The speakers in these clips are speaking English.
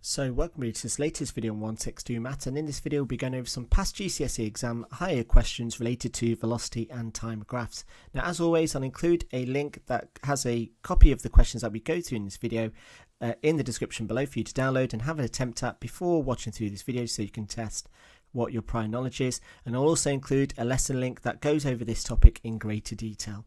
So welcome to this latest video on 162 Maths, and in this video we'll be going over some past GCSE exam higher questions related to velocity and time graphs. Now as always, I'll include a link that has a copy of the questions that we go through in this video in the description below for you to download and have an attempt at before watching through this video so you can test what your prior knowledge is. And I'll also include a lesson link that goes over this topic in greater detail.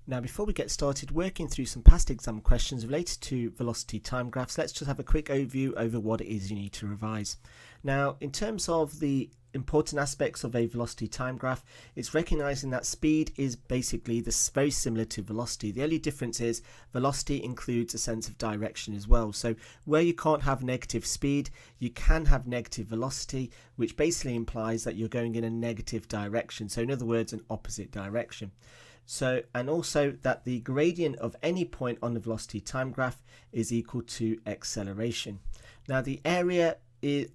Now before we get started working through some past exam questions related to velocity time graphs, let's just have a quick overview over what it is you need to revise. Now in terms of the important aspects of a velocity time graph, it's recognizing that speed is basically very similar to velocity. The only difference is velocity includes a sense of direction as well. So where you can't have negative speed, you can have negative velocity, which basically implies that you're going in a negative direction. So in other words, an opposite direction. So, and also that the gradient of any point on the velocity time graph is equal to acceleration. Now the area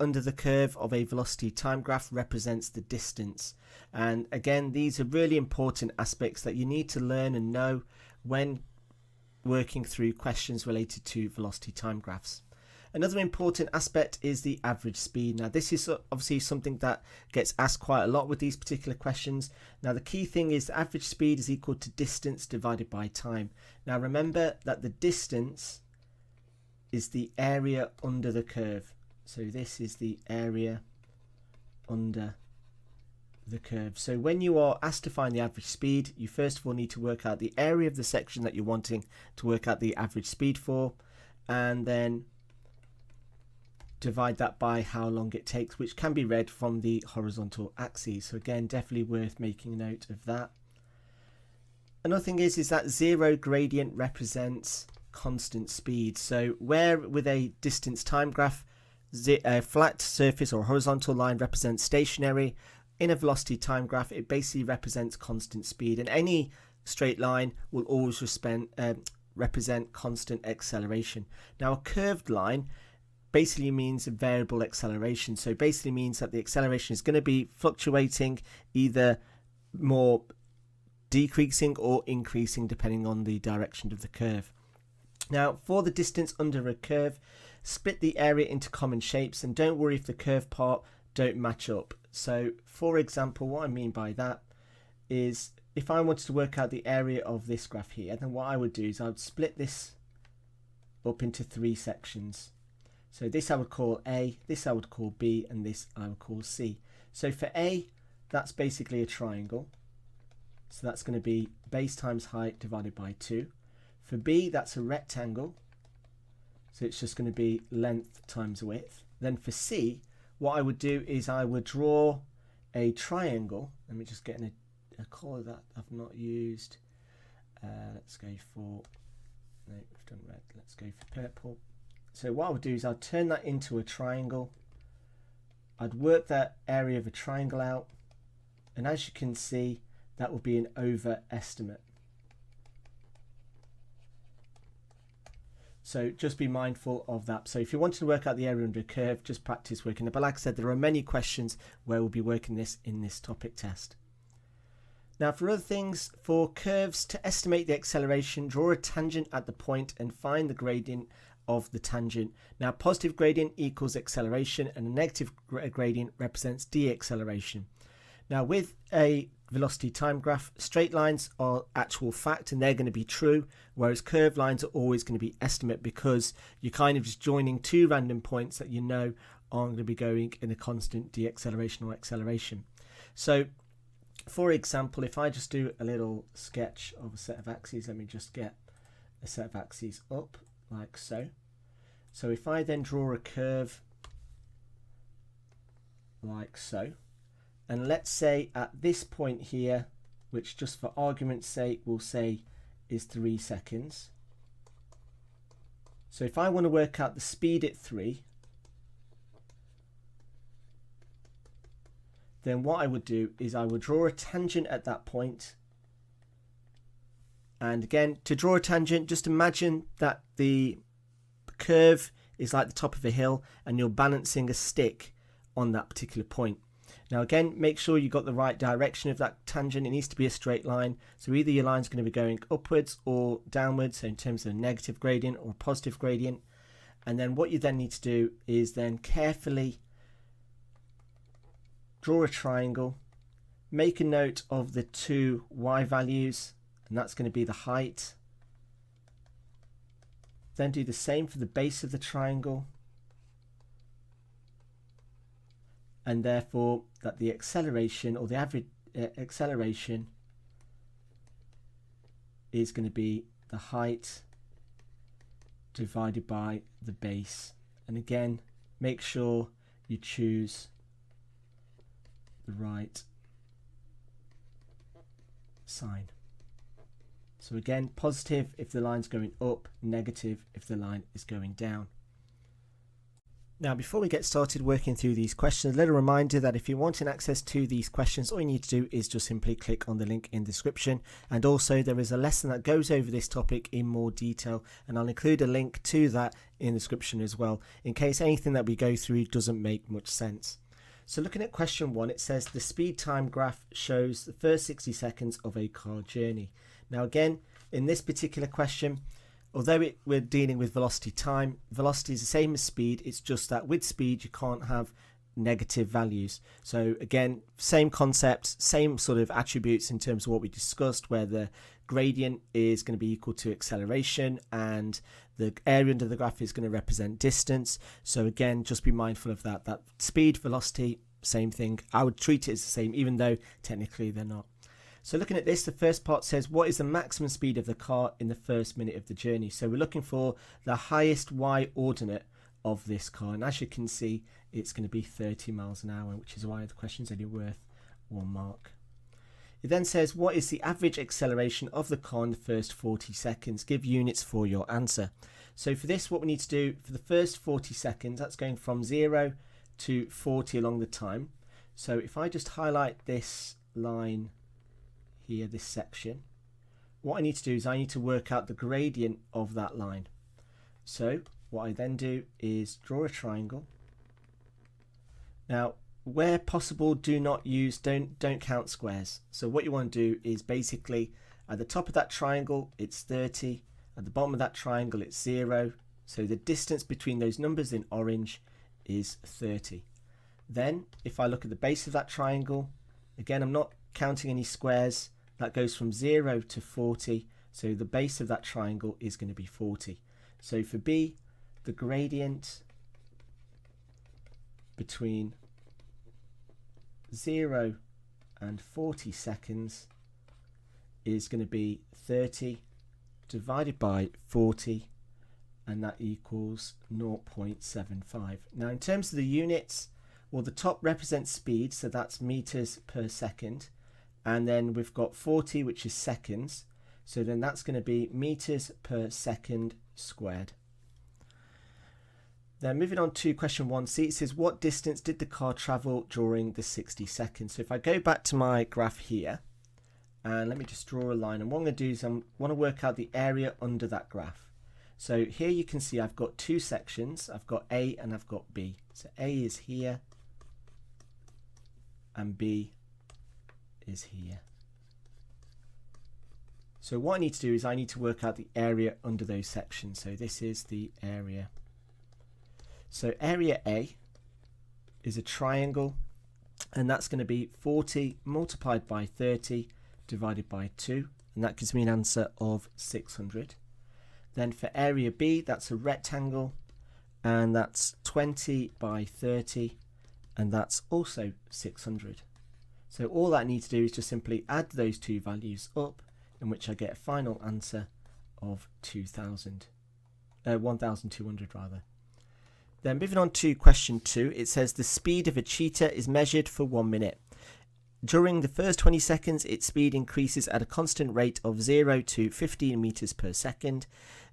under the curve of a velocity time graph represents the distance. And again, these are really important aspects that you need to learn and know when working through questions related to velocity time graphs. Another important aspect is the average speed. Now this is obviously something that gets asked quite a lot with these particular questions. Now the key thing is the average speed is equal to distance divided by time. Now remember that the distance is the area under the curve. So this is the area under the curve. So when you are asked to find the average speed, you first of all need to work out the area of the section that you're wanting to work out the average speed for, and then divide that by how long it takes, which can be read from the horizontal axis. So again, definitely worth making note of that. Another thing is that zero gradient represents constant speed. So where with a distance time graph, a flat surface or horizontal line represents stationary, in a velocity time graph it basically represents constant speed, and any straight line will always represent constant acceleration. Now a curved line basically means a variable acceleration, so basically means that the acceleration is going to be fluctuating, either more decreasing or increasing depending on the direction of the curve. Now for the distance under a curve, split the area into common shapes and don't worry if the curve part don't match up. So for example, what I mean by that is if I wanted to work out the area of this graph here, then what I would do is I would split this up into three sections. So this I would call A, this I would call B, and this I would call C. So for A, that's basically a triangle. So that's going to be base times height divided by 2. For B, that's a rectangle. So it's just going to be length times width. Then for C, what I would do is I would draw a triangle. Let me just get a colour that I've not used. Let's go for, no, we've done red. Let's go for purple. So what I would do is I'd turn that into a triangle. I'd work that area of a triangle out, and as you can see, that will be an overestimate. So just be mindful of that. So if you want to work out the area under a curve, just practice working it. But like I said, there are many questions where we'll be working this in this topic test. Now for other things, for curves, to estimate the acceleration, draw a tangent at the point and find the gradient of the tangent. Now positive gradient equals acceleration and a negative gradient represents deceleration. Now with a velocity time graph, straight lines are actual fact and they're going to be true, whereas curved lines are always going to be estimate, because you're kind of just joining two random points that you know aren't going to be going in a constant deceleration or acceleration. So for example, if I just do a little sketch of a set of axes, let me just get a set of axes up like so. So if I then draw a curve like so, and let's say at this point here, which just for argument's sake we'll say is 3 seconds. So if I want to work out the speed at 3, then what I would do is I would draw a tangent at that point. And again, to draw a tangent, just imagine that the curve is like the top of a hill and you're balancing a stick on that particular point. Now again, make sure you got the right direction of that tangent. It needs to be a straight line. So either your line's going to be going upwards or downwards, so in terms of a negative gradient or a positive gradient. And then what you then need to do is then carefully draw a triangle, make a note of the two y values, and that's going to be the height. Then do the same for the base of the triangle, and therefore that the acceleration, or the average acceleration, is going to be the height divided by the base. And again, make sure you choose the right sign. So again, positive if the line's going up, negative if the line is going down. Now, before we get started working through these questions, a little reminder that if you're wanting access to these questions, all you need to do is just simply click on the link in the description. And also there is a lesson that goes over this topic in more detail, and I'll include a link to that in the description as well, in case anything that we go through doesn't make much sense. So looking at question 1, it says the speed time graph shows the first 60 seconds of a car journey. Now again, in this particular question, although we're dealing with velocity time, velocity is the same as speed. It's just that with speed you can't have negative values. So again, same concepts, same sort of attributes in terms of what we discussed, where the gradient is going to be equal to acceleration and the area under the graph is going to represent distance. So again, just be mindful of that. That speed, velocity, same thing. I would treat it as the same, even though technically they're not. So looking at this, the first part says, what is the maximum speed of the car in the first minute of the journey? So we're looking for the highest y ordinate of this car. And as you can see, it's going to be 30 miles an hour, which is why the question's only worth 1 mark. It then says, what is the average acceleration of the car in the first 40 seconds? Give units for your answer. So for this, what we need to do for the first 40 seconds, that's going from 0 to 40 along the time. So if I just highlight this line here, this section, what I need to do is I need to work out the gradient of that line. So what I then do is draw a triangle. Now, where possible, don't count squares. So what you want to do is basically at the top of that triangle it's 30, at the bottom of that triangle it's 0. So the distance between those numbers in orange is 30. Then if I look at the base of that triangle, again I'm not counting any squares. That goes from 0 to 40, so the base of that triangle is going to be 40. So for B, the gradient between 0 and 40 seconds is going to be 30 divided by 40, and that equals 0.75. Now in terms of the units, well, the top represents speed, so that's meters per second. And then we've got 40, which is seconds. So then that's going to be meters per second squared. Then moving on to question 1c, it says, what distance did the car travel during the 60 seconds? So if I go back to my graph here, and let me just draw a line. And what I'm going to do is I want to work out the area under that graph. So here you can see I've got two sections. I've got A and I've got B. So A is here and B is here. So what I need to do is I need to work out the area under those sections. So this is the area. So area A is a triangle, and that's going to be 40 multiplied by 30 divided by 2, and that gives me an answer of 600. Then for area B, that's a rectangle, and that's 20 by 30, and that's also 600. So all that I need to do is just simply add those two values up, in which I get a final answer of 1,200 rather. Then moving on to question 2, it says the speed of a cheetah is measured for 1 minute. During the first 20 seconds, its speed increases at a constant rate of 0 to 15 meters per second.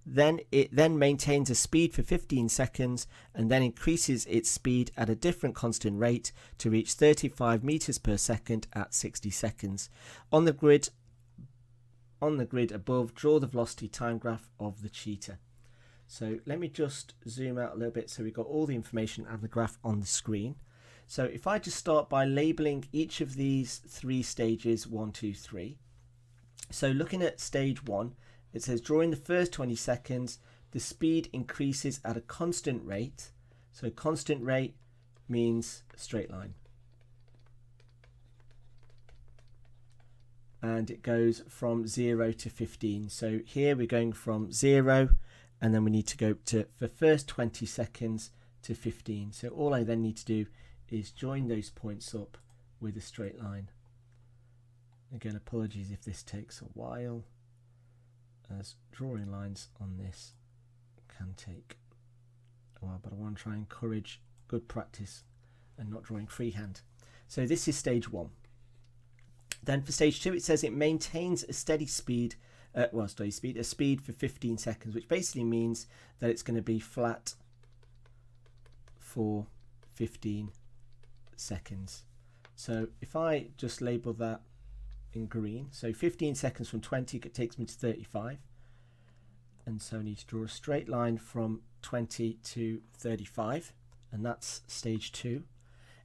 Then it maintains a speed for 15 seconds and then increases its speed at a different constant rate to reach 35 meters per second at 60 seconds. On the grid above, draw the velocity time graph of the cheetah. So let me just zoom out a little bit so we've got all the information and the graph on the screen. So if I just start by labeling each of these 3 stages 1, 2, 3. So looking at stage 1, it says during the first 20 seconds, the speed increases at a constant rate. So constant rate means straight line. And it goes from 0 to 15. So here we're going from 0, and then we need to go to the first 20 seconds to 15. So all I then need to do is join those points up with a straight line. Again, apologies if this takes a while, as drawing lines on this can take a while, but I want to try and encourage good practice and not drawing freehand. So this is stage 1. Then for stage 2, it says it maintains a steady speed, a speed for 15 seconds, which basically means that it's going to be flat for 15 seconds. So if I just label that in green, so 15 seconds from 20, it takes me to 35. And so I need to draw a straight line from 20 to 35, and that's stage 2.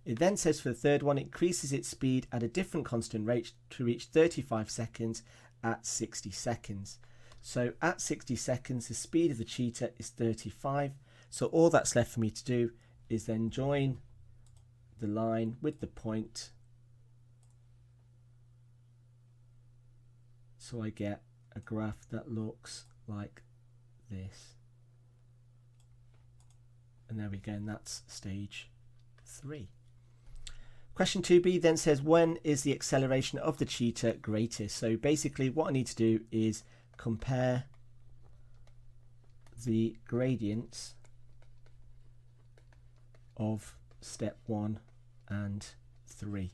It then says for the third one, it increases its speed at a different constant rate to reach 35 seconds at 60 seconds. So at 60 seconds, the speed of the cheetah is 35. So all that's left for me to do is then join the line with the point. So I get a graph that looks like this. And there we go, and that's stage 3. Question 2b then says, when is the acceleration of the cheetah greatest? So basically what I need to do is compare the gradients of step 1 and 3.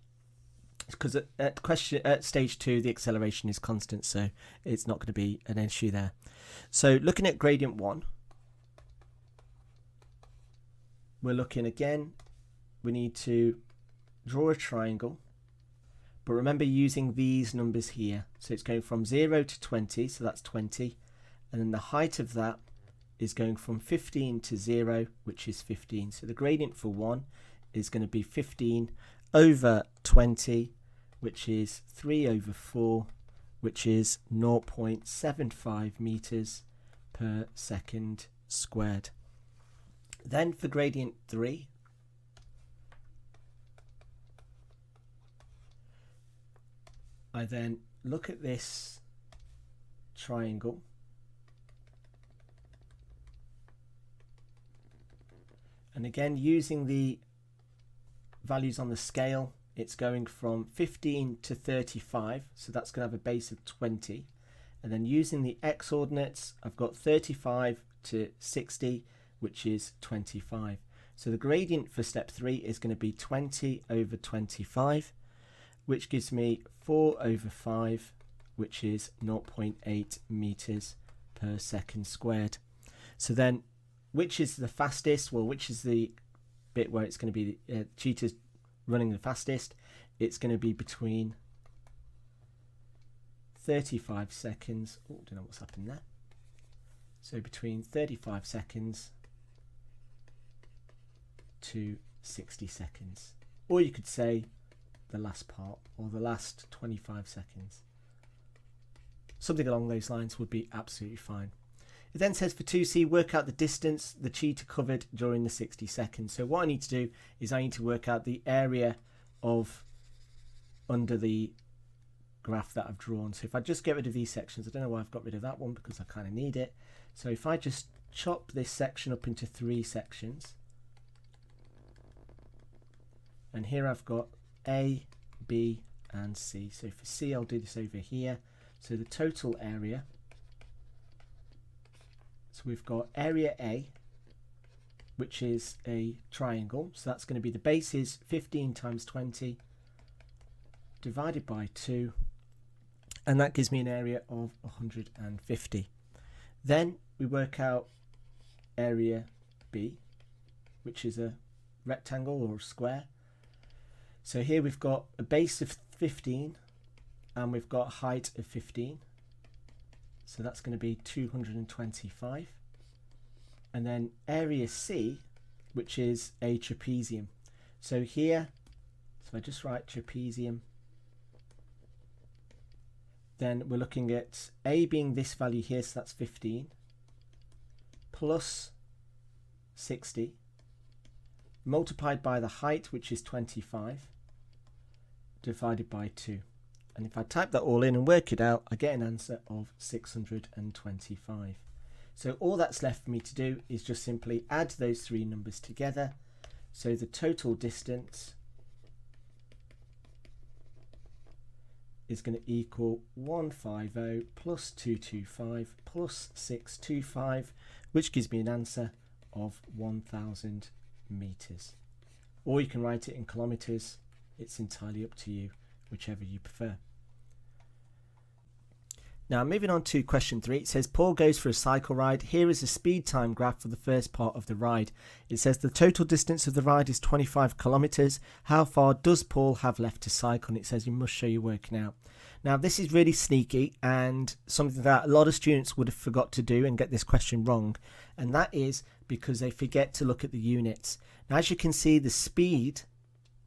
Because at stage 2 the acceleration is constant, so it's not going to be an issue there. So looking at gradient 1, we're looking again, we need to draw a triangle, but remember using these numbers here. So it's going from 0 to 20, so that's 20, and then the height of that is going from 15 to 0, which is 15. So the gradient for 1 is going to be 15 over 20, which is 3 over 4, which is 0.75 meters per second squared. Then for gradient 3, I then look at this triangle and again using the values on the scale, it's going from 15 to 35, so that's going to have a base of 20, and then using the x ordinates I've got 35 to 60, which is 25. So the gradient for step 3 is going to be 20 over 25, which gives me 4 over 5, which is 0.8 meters per second squared. So then, which is the fastest? Well, which is the bit where it's going to be the cheetah's running the fastest? It's going to be between 35 seconds. Oh, don't know what's happened there. So between 35 seconds to 60 seconds. Or you could say the last part, or the last 25 seconds. Something along those lines would be absolutely fine. It then says for 2C, work out the distance the cheetah covered during the 60 seconds. So what I need to do is I need to work out the area of under the graph that I've drawn. So if I just get rid of these sections, I don't know why I've got rid of that one because I kind of need it. So if I just chop this section up into 3 sections, and here I've got A, B and C. So for C I'll do this over here. So the total area, so we've got area A, which is a triangle, so that's going to be the base is 15 times 20 divided by 2, and that gives me an area of 150. Then we work out area B, which is a rectangle or a square. So here we've got a base of 15 and we've got a height of 15. So that's going to be 225. And then area C, which is a trapezium. So here, so if I just write trapezium, then we're looking at A being this value here, so that's 15. plus 60 multiplied by the height, which is 25, divided by 2. And if I type that all in and work it out, I get an answer of 625. So all that's left for me to do is just simply add those three numbers together. So the total distance is going to equal 150 plus 225 plus 625, which gives me an answer of 1,000 meters. Or you can write it in kilometers. It's entirely up to you, whichever you prefer. Now moving on to question 3, it says Paul goes for a cycle ride. Here is a speed time graph for the first part of the ride. It says the total distance of the ride is 25 kilometers. How far does Paul have left to cycle? And it says you must show your working out. Now this is really sneaky and something that a lot of students would have forgot to do and get this question wrong, and that is because they forget to look at the units. Now as you can see, the speed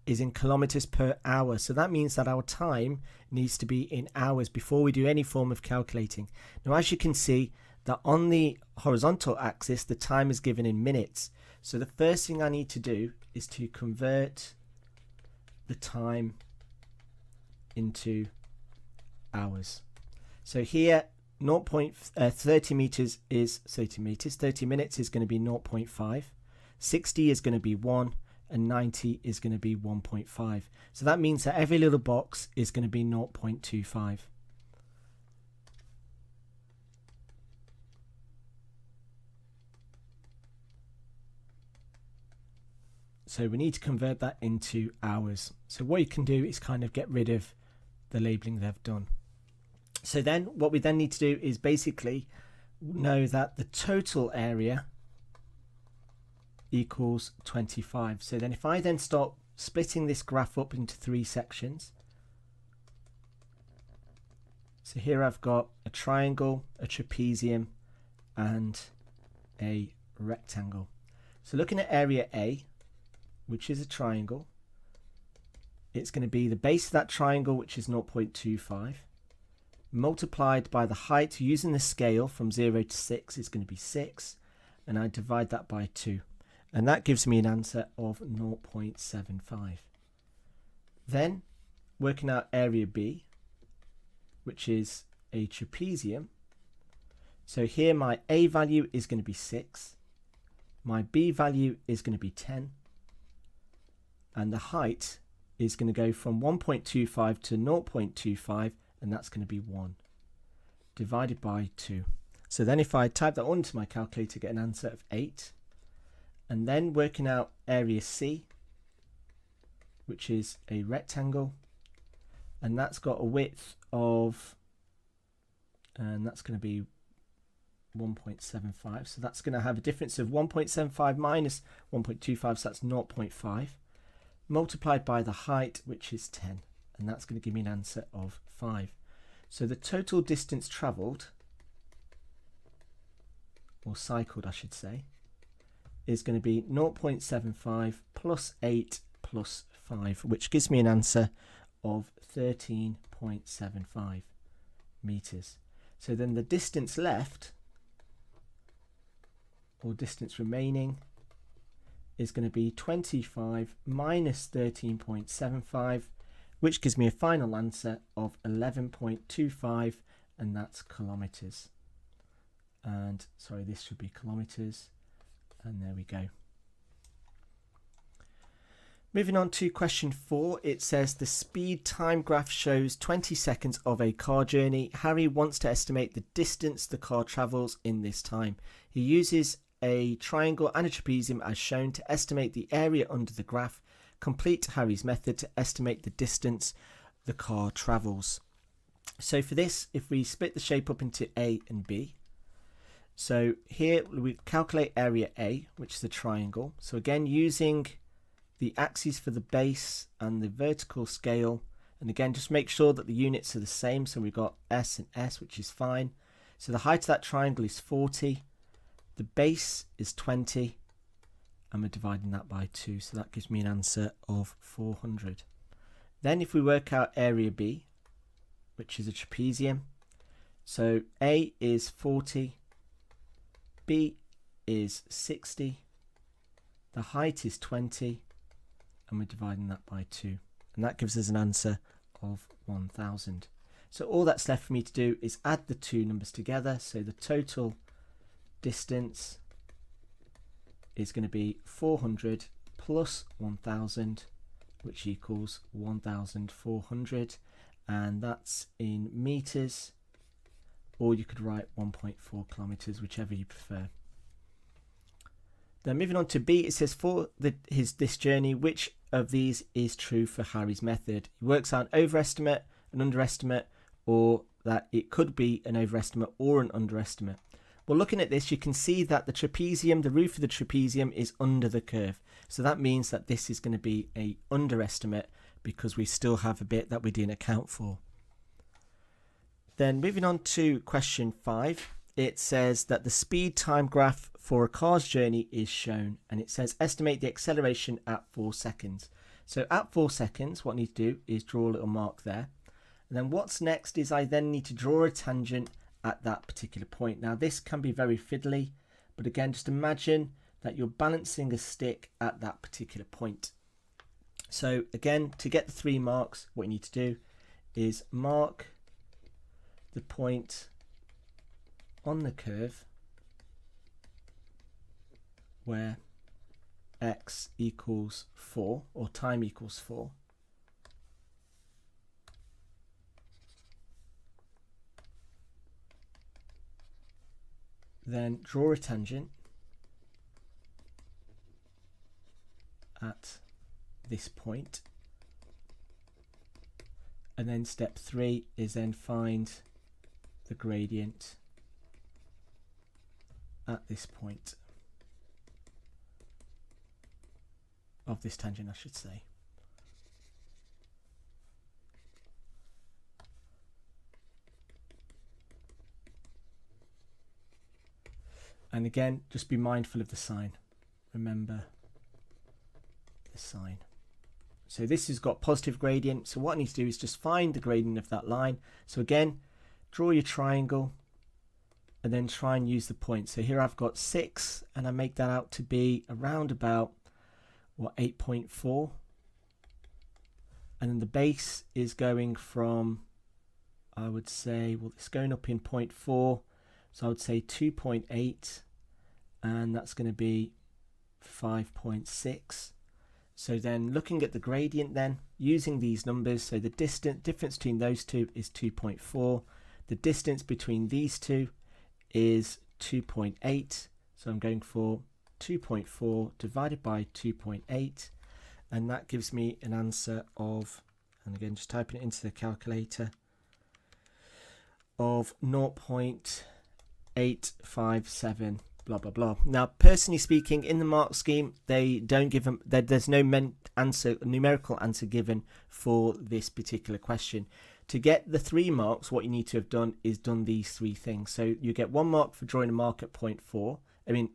is in kilometers per hour, so that means that our time needs to be in hours before we do any form of calculating. Now as you can see that on the horizontal axis the time is given in minutes, so the first thing I need to do is to convert the time into hours. So here 30 meters is 30 meters, 30 minutes is going to be 0.5, 60 is going to be 1, and 90 is going to be 1.5. So that means that every little box is going to be 0.25. So we need to convert that into hours. So what you can do is kind of get rid of the labeling they've done. So then what we then need to do is basically know that the total area equals 25. So then if I then start splitting this graph up into 3 sections, so here I've got a triangle, a trapezium and a rectangle. So looking at area A, which is a triangle, it's going to be the base of that triangle, which is 0.25, multiplied by the height using the scale from 0 to 6 is going to be 6, and I divide that by 2. And that gives me an answer of 0.75. Then working out area B, which is a trapezium. So here my A value is going to be 6, my B value is going to be 10, and the height is going to go from 1.25 to 0.25, and that's going to be 1, divided by 2. So then if I type that onto my calculator, get an answer of 8. And then working out area C, which is a rectangle, and that's got a width of, and that's going to be 1.75, so that's going to have a difference of 1.75 minus 1.25, so that's 0.5, multiplied by the height, which is 10, and that's going to give me an answer of 5. So the total distance travelled, or cycled I should say, is going to be 0.75 plus 8 plus 5, which gives me an answer of 13.75 meters. So then the distance left, or distance remaining, is going to be 25 minus 13.75, which gives me a final answer of 11.25, and that's kilometers. And sorry, this should be kilometers. And there we go. Moving on to question 4, it says the speed time graph shows 20 seconds of a car journey. Harry wants to estimate the distance the car travels in this time. He uses a triangle and a trapezium as shown to estimate the area under the graph. Complete Harry's method to estimate the distance the car travels. So for this, if we split the shape up into A and B, so here we calculate area A, which is the triangle. So again, using the axes for the base and the vertical scale, and again just make sure that the units are the same. So we've got S and S, which is fine. So the height of that triangle is 40, the base is 20, and we're dividing that by 2, so that gives me an answer of 400. Then if we work out area B, which is a trapezium, so A is 40, B is 60, the height is 20, and we're dividing that by 2. And that gives us an answer of 1000. So all that's left for me to do is add the two numbers together. So the total distance is going to be 400 plus 1000, which equals 1400, and that's in meters, or you could write 1.4 kilometers, whichever you prefer. Then moving on to B, it says for this journey, which of these is true for Harry's method? He works out an overestimate, an underestimate, or that it could be an overestimate or an underestimate. Well, looking at this, you can see that the trapezium, the roof of the trapezium is under the curve. So that means that this is going to be an underestimate because we still have a bit that we didn't account for. Then moving on to question 5, it says that the speed time graph for a car's journey is shown, and it says estimate the acceleration at 4 seconds. So at 4 seconds, what I need to do is draw a little mark there. And then what's next is I then need to draw a tangent at that particular point. Now this can be very fiddly, but again, just imagine that you're balancing a stick at that particular point. So again, to get the 3 marks, what you need to do is mark the point on the curve where x equals 4 or time equals 4. Then draw a tangent at this point, and then step 3 is then find the gradient at this point of this tangent, I should say. And again, just be mindful of the sign. Remember the sign. So this has got positive gradient. So what I need to do is just find the gradient of that line. So again, draw your triangle and then try and use the point. So here I've got 6 and I make that out to be around about, what, 8.4. And then the base is going from, I would say, well, it's going up in 0.4. So I would say 2.8, and that's going to be 5.6. So then looking at the gradient then, using these numbers, so the difference between those two is 2.4. The distance between these two is 2.8. So I'm going for 2.4 divided by 2.8, and that gives me an answer of, and again just typing it into the calculator, of 0.857 blah blah blah. Now personally speaking, in the mark scheme they don't give them, there's no numerical answer given for this particular question. To get the 3 marks, what you need to have done is done these 3 things. So you get 1 mark for drawing a mark at 0.4,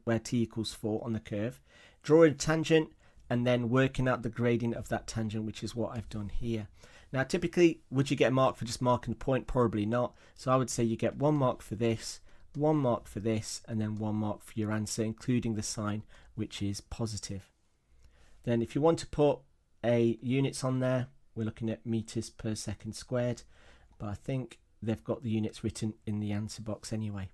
where t equals 4 on the curve, draw a tangent, and then working out the gradient of that tangent, which is what I've done here. Now typically, would you get a mark for just marking the point? Probably not. So I would say you get 1 mark for this, 1 mark for this, and then 1 mark for your answer, including the sign, which is positive. Then if you want to put units on there, we're looking at meters per second squared, but I think they've got the units written in the answer box anyway.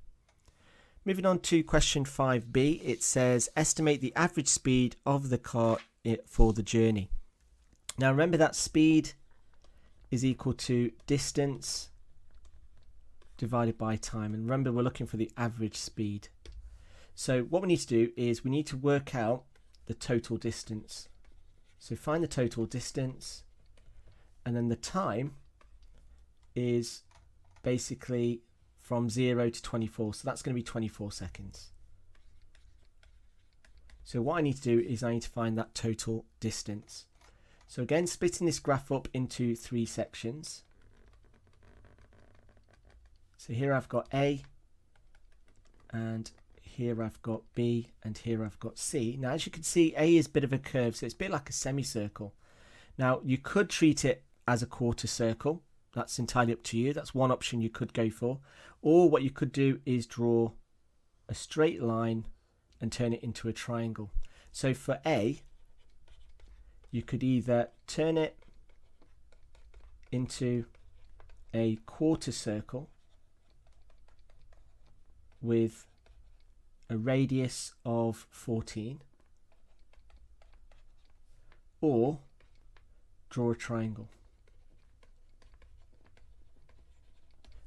Moving on to question 5b, it says estimate the average speed of the car for the journey. Now remember that speed is equal to distance divided by time, and remember we're looking for the average speed. So what we need to do is we need to work out the total distance. So find the total distance, and then the time is basically from 0 to 24, so that's going to be 24 seconds. So what I need to do is I need to find that total distance. So again, splitting this graph up into 3 sections. So here I've got A, and here I've got B, and here I've got C. Now as you can see, A is a bit of a curve, so it's a bit like a semicircle. Now you could treat it as a quarter circle. That's entirely up to you. That's one option you could go for. Or what you could do is draw a straight line and turn it into a triangle. So for A, you could either turn it into a quarter circle with a radius of 14, or draw a triangle.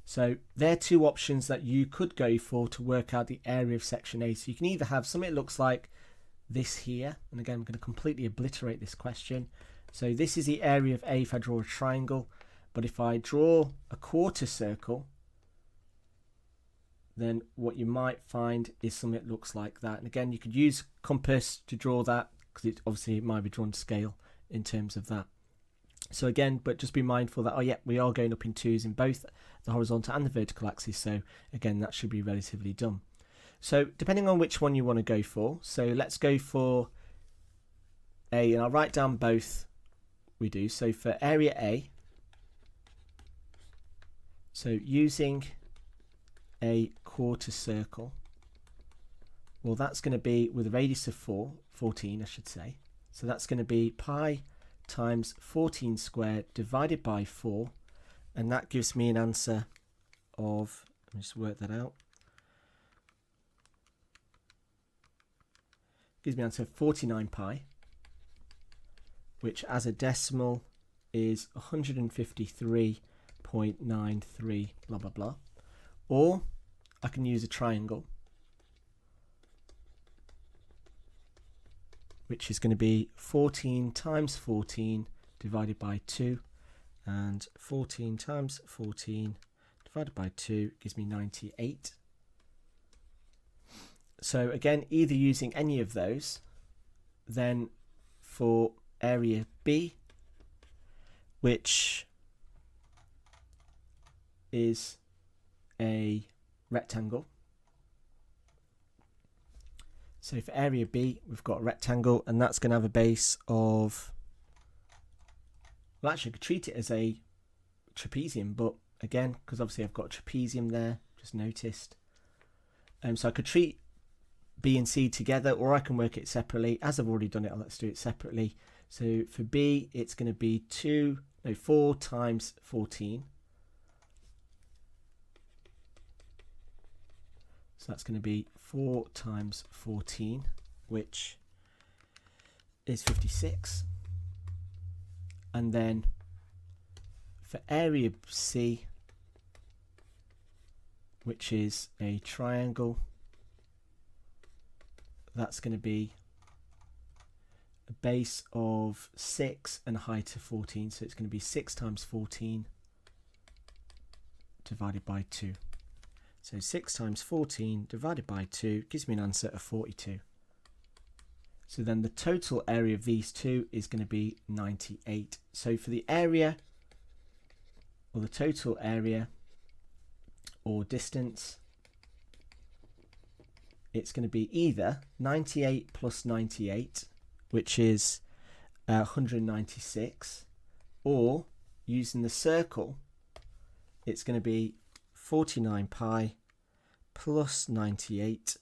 So they're two options that you could go for to work out the area of section A. So you can either have something that looks like this here, and again I'm going to completely obliterate this question. So this is the area of A if I draw a triangle, but if I draw a quarter circle, then what you might find is something that looks like that. And again, you could use compass to draw that, because obviously it might be drawn to scale in terms of that. So again, but just be mindful that, oh yeah, we are going up in twos in both the horizontal and the vertical axis. So again, that should be relatively done. So depending on which one you want to go for, so let's go for A, and I'll write down both we do. So for area A, so using a quarter circle, well, that's going to be with a radius of 14, I should say. So that's going to be pi times 14 squared divided by 4, and that gives me an answer of, let me just work that out, gives me an answer of 49 pi, which as a decimal is 153.93 blah blah blah. Or I can use a triangle, which is going to be 14 times 14 divided by 2, and 14 times 14 divided by 2 gives me 98. So again, either using any of those, then for area B, which is a rectangle. So for area B, we've got a rectangle, and that's going to have a base of, well, actually I could treat it as a trapezium, but again, because obviously I've got a trapezium there, just noticed. So I could treat B and C together, or I can work it separately. As I've already done it, let's do it separately. So for B, it's going to be 4 times 14. So that's going to be 4 times 14, which is 56. And then for area C, which is a triangle, that's going to be a base of 6 and a height of 14. So it's going to be 6 times 14 divided by 2. So 6 times 14 divided by 2 gives me an answer of 42. So then the total area of these two is going to be 98. So for the area, or the total area, or distance, it's going to be either 98 plus 98, which is 196, or using the circle, it's going to be 49 pi plus 98,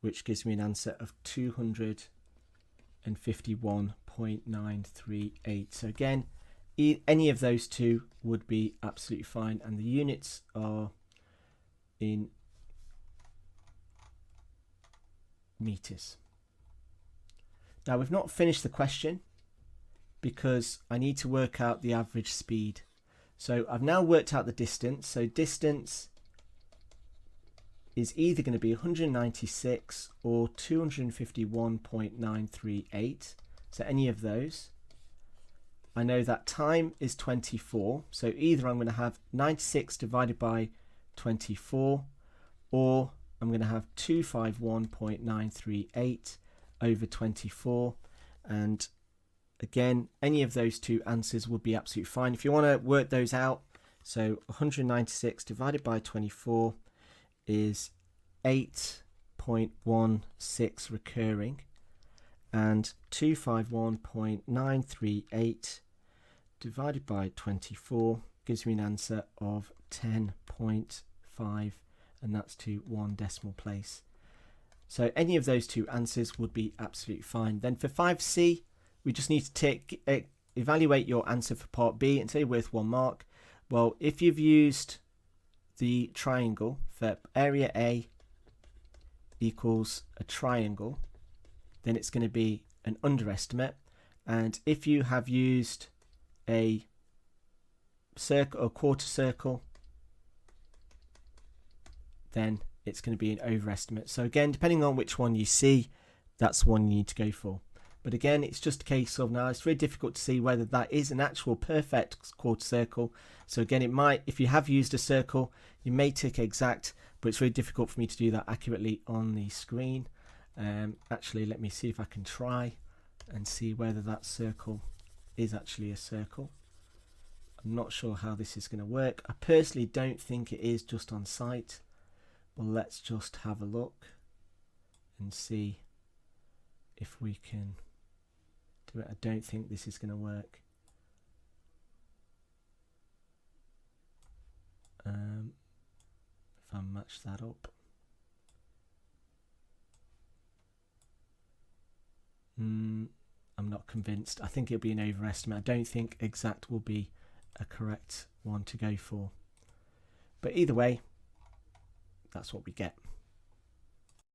which gives me an answer of 251.938. So again, any of those two would be absolutely fine, and the units are in meters. Now we've not finished the question because I need to work out the average speed. So I've now worked out the distance. So distance is either going to be 196 or 251.938. So any of those. I know that time is 24. So either I'm going to have 96 divided by 24, or I'm going to have 251.938 over 24. And again, any of those two answers would be absolutely fine. If you want to work those out, so 196 divided by 24 is 8.16 recurring, and 251.938 divided by 24 gives me an answer of 10.5, and that's to 1 decimal place. So any of those two answers would be absolutely fine. Then for 5C, we just need to evaluate your answer for part B and say worth 1 mark. Well, if you've used the triangle for area A equals a triangle, then it's going to be an underestimate. And if you have used a circle or quarter circle, then it's going to be an overestimate. So again, depending on which one you see, that's one you need to go for. But again, it's just a case of, now it's very difficult to see whether that is an actual perfect quarter circle. So again, it might, if you have used a circle, you may tick exact, but it's very difficult for me to do that accurately on the screen. Actually, let me see if I can try and see whether that circle is actually a circle. I'm not sure how this is going to work. I personally don't think it is just on site. Well, let's just have a look and see if we can do it. I don't think this is going to work. If I match that up. I'm not convinced. I think it'll be an overestimate. I don't think exact will be a correct one to go for. But either way, that's what we get.